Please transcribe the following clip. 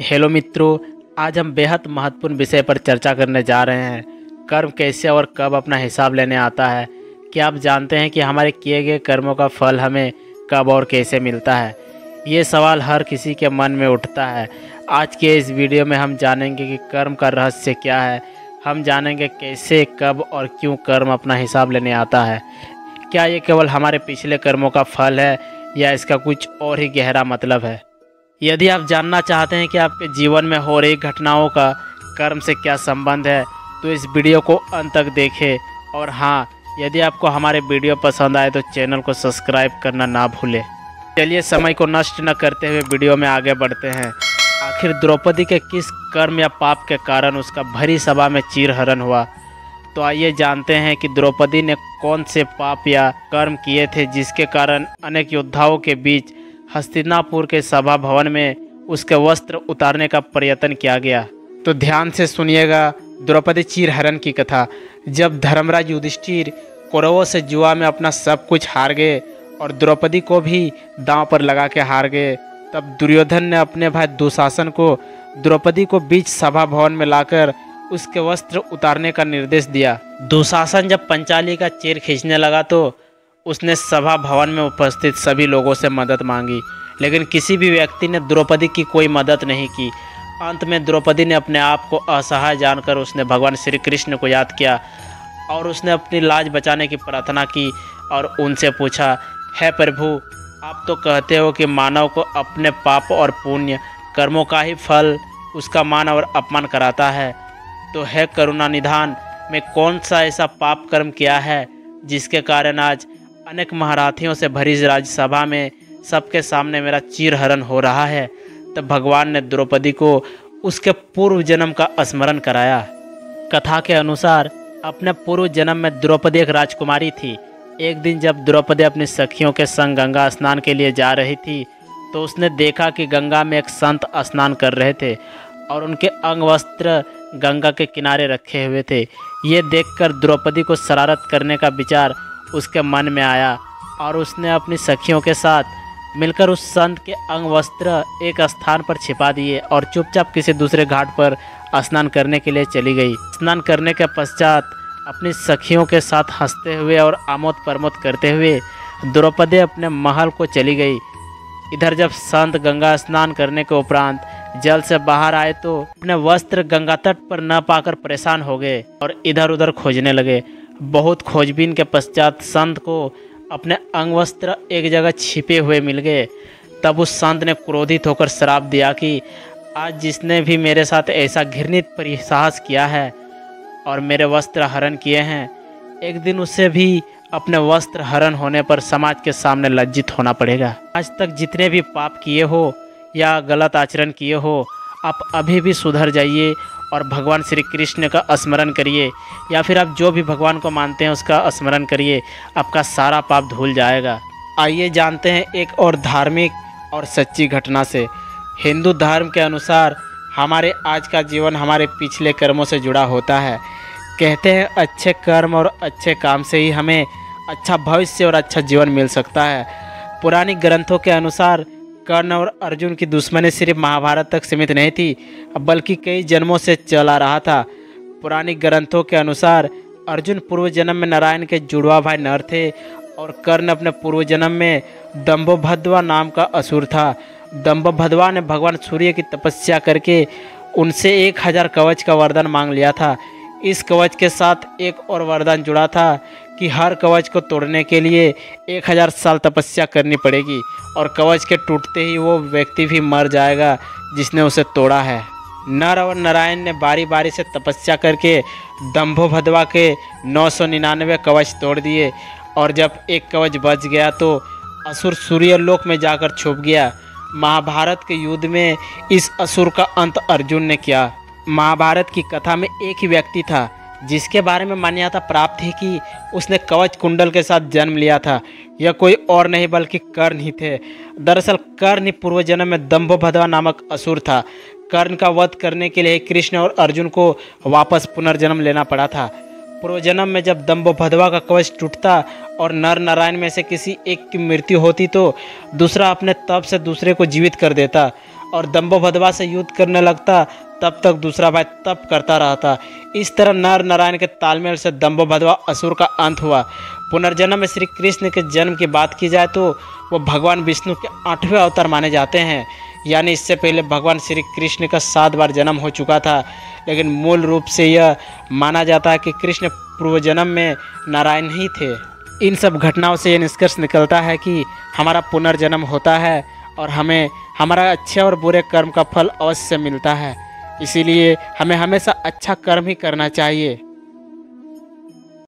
Hello मित्रों, आज हम बेहद महत्वपूर्ण विषय पर चर्चा करने जा रहे हैं। कर्म कैसे और कब अपना हिसाब लेने आता है। क्या आप जानते हैं कि हमारे किए गए कर्मों का फल हमें कब और कैसे मिलता है? ये सवाल हर किसी के मन में उठता है। आज के इस वीडियो में हम जानेंगे कि कर्म का रहस्य क्या है। हम जानेंगे कैसे, कब और क्यों कर्म अपना हिसाब लेने आता है। क्या ये केवल हमारे पिछले कर्मों का फल है या इसका कुछ और ही गहरा मतलब है? यदि आप जानना चाहते हैं कि आपके जीवन में हो रही घटनाओं का कर्म से क्या संबंध है, तो इस वीडियो को अंत तक देखें। और हाँ, यदि आपको हमारे वीडियो पसंद आए तो चैनल को सब्सक्राइब करना ना भूलें। चलिए समय को नष्ट न करते हुए वीडियो में आगे बढ़ते हैं। आखिर द्रौपदी के किस कर्म या पाप के कारण उसका भरी सभा में चीरहरण हुआ? तो आइए जानते हैं कि द्रौपदी ने कौन से पाप या कर्म किए थे जिसके कारण अनेक योद्धाओं के बीच हस्तिनापुर के सभा भवन में उसके वस्त्र उतारने का प्रयत्न किया गया। तो ध्यान से सुनिएगा द्रौपदी चीरहरण की कथा। जब धर्मराज युधिष्ठिर कौरवों से जुआ में अपना सब कुछ हार गए और द्रौपदी को भी दांव पर लगा के हार गए, तब दुर्योधन ने अपने भाई दुशासन को द्रौपदी को बीच सभा भवन में लाकर उसके वस्त्र उतारने का निर्देश दिया। दुशासन जब पंचाली का चीर खींचने लगा तो उसने सभा भवन में उपस्थित सभी लोगों से मदद मांगी, लेकिन किसी भी व्यक्ति ने द्रौपदी की कोई मदद नहीं की। अंत में द्रौपदी ने अपने आप को असहाय जानकर उसने भगवान श्री कृष्ण को याद किया और उसने अपनी लाज बचाने की प्रार्थना की और उनसे पूछा, हे प्रभु, आप तो कहते हो कि मानव को अपने पाप और पुण्य कर्मों का ही फल उसका मान और अपमान कराता है, तो हे करुणा निधान, मैं कौन सा ऐसा पाप कर्म किया है जिसके कारण आज अनेक महारथियों से भरी राज्यसभा में सबके सामने मेरा चीरहरण हो रहा है? तब भगवान ने द्रौपदी को उसके पूर्व जन्म का स्मरण कराया। कथा के अनुसार अपने पूर्व जन्म में द्रौपदी एक राजकुमारी थी। एक दिन जब द्रौपदी अपनी सखियों के संग गंगा स्नान के लिए जा रही थी तो उसने देखा कि गंगा में एक संत स्नान कर रहे थे और उनके अंग वस्त्र गंगा के किनारे रखे हुए थे। ये देखकर द्रौपदी को शरारत करने का विचार उसके मन में आया और उसने अपनी सखियों के साथ मिलकर उस संत के अंग वस्त्र एक स्थान पर छिपा दिए और चुपचाप किसी दूसरे घाट पर स्नान करने के लिए चली गई। स्नान करने के पश्चात अपनी सखियों के साथ हंसते हुए और आमोद प्रमोद करते हुए द्रौपदी अपने महल को चली गई। इधर जब संत गंगा स्नान करने के उपरांत जल से बाहर आए तो अपने वस्त्र गंगा तट पर न पाकर परेशान हो गए और इधर उधर खोजने लगे। बहुत खोजबीन के पश्चात संत को अपने अंग वस्त्र एक जगह छिपे हुए मिल गए। तब उस संत ने क्रोधित होकर श्राप दिया कि आज जिसने भी मेरे साथ ऐसा घृणित परिहास किया है और मेरे वस्त्र हरण किए हैं, एक दिन उसे भी अपने वस्त्र हरण होने पर समाज के सामने लज्जित होना पड़ेगा। आज तक जितने भी पाप किए हो या गलत आचरण किए हो, आप अभी भी सुधर जाइए और भगवान श्री कृष्ण का स्मरण करिए, या फिर आप जो भी भगवान को मानते हैं उसका स्मरण करिए। आपका सारा पाप धुल जाएगा। आइए जानते हैं एक और धार्मिक और सच्ची घटना से। हिंदू धर्म के अनुसार हमारे आज का जीवन हमारे पिछले कर्मों से जुड़ा होता है। कहते हैं अच्छे कर्म और अच्छे काम से ही हमें अच्छा भविष्य और अच्छा जीवन मिल सकता है। पुरानी ग्रंथों के अनुसार कर्ण और अर्जुन की दुश्मनी सिर्फ महाभारत तक सीमित नहीं थी, बल्कि कई जन्मों से चला रहा था। पुरानी ग्रंथों के अनुसार अर्जुन पूर्व जन्म में नारायण के जुड़वा भाई नर थे और कर्ण अपने पूर्व जन्म में दंभोभद्वा नाम का असुर था। दंभोभद्वा ने भगवान सूर्य की तपस्या करके उनसे 1000 कवच का वरदान मांग लिया था। इस कवच के साथ एक और वरदान जुड़ा था कि हर कवच को तोड़ने के लिए 1000 साल तपस्या करनी पड़ेगी और कवच के टूटते ही वो व्यक्ति भी मर जाएगा जिसने उसे तोड़ा है। नर और नारायण ने बारी बारी से तपस्या करके दंभोभद्वा के 999 कवच तोड़ दिए और जब एक कवच बच गया तो असुर सूर्यलोक में जाकर छुप गया। महाभारत के युद्ध में इस असुर का अंत अर्जुन ने किया। महाभारत की कथा में एक ही व्यक्ति था जिसके बारे में मान्यता प्राप्त थी कि उसने कवच कुंडल के साथ जन्म लिया था। यह कोई और नहीं बल्कि कर्ण ही थे। दरअसल कर्ण ही पूर्व जन्म में दंभोभद्वा नामक असुर था। कर्ण का वध करने के लिए कृष्ण और अर्जुन को वापस पुनर्जन्म लेना पड़ा था। पूर्व जन्म में जब दंभोभद्वा का कवच टूटता और नर नारायण में से किसी एक की मृत्यु होती तो दूसरा अपने तप से दूसरे को जीवित कर देता और दंभोभद्वा से युद्ध करने लगता, तब तक दूसरा भाई तप करता रहता। इस तरह नर नारायण के तालमेल से दंभोभद्वा असुर का अंत हुआ। पुनर्जन्म में श्री कृष्ण के जन्म की बात की जाए तो वो भगवान विष्णु के 8वें अवतार माने जाते हैं। यानी इससे पहले भगवान श्री कृष्ण का 7 बार जन्म हो चुका था, लेकिन मूल रूप से यह माना जाता है कि कृष्ण पूर्व जन्म में नारायण ही थे। इन सब घटनाओं से यह निष्कर्ष निकलता है कि हमारा पुनर्जन्म होता है और हमें हमारा अच्छे और बुरे कर्म का फल अवश्य मिलता है। इसीलिए हमें हमेशा अच्छा कर्म ही करना चाहिए।